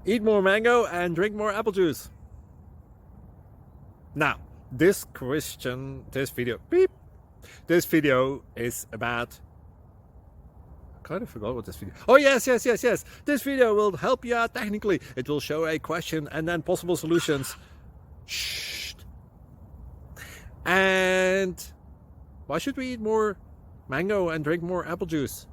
Eat more mango and drink more apple juice. Now, this video is about, I kind of forgot what this video. Oh, yes. This video will help you out technically. It will show a question and then possible solutions. Shh. And why should we eat more mango and drink more apple juice?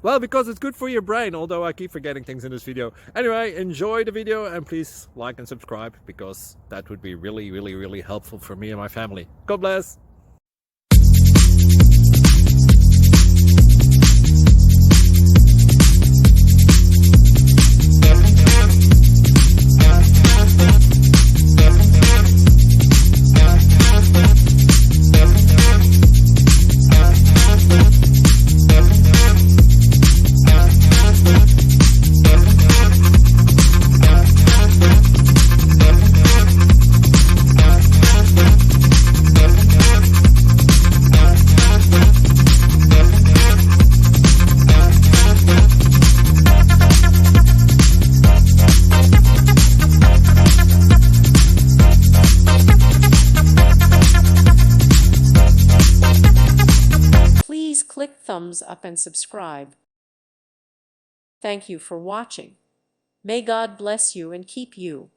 Well, because it's good for your brain, although I keep forgetting things in this video. Anyway, enjoy the video and please like and subscribe, because that would be really helpful for me and my family. God bless! Please click thumbs up and subscribe. Thank you for watching. May God bless you and keep you.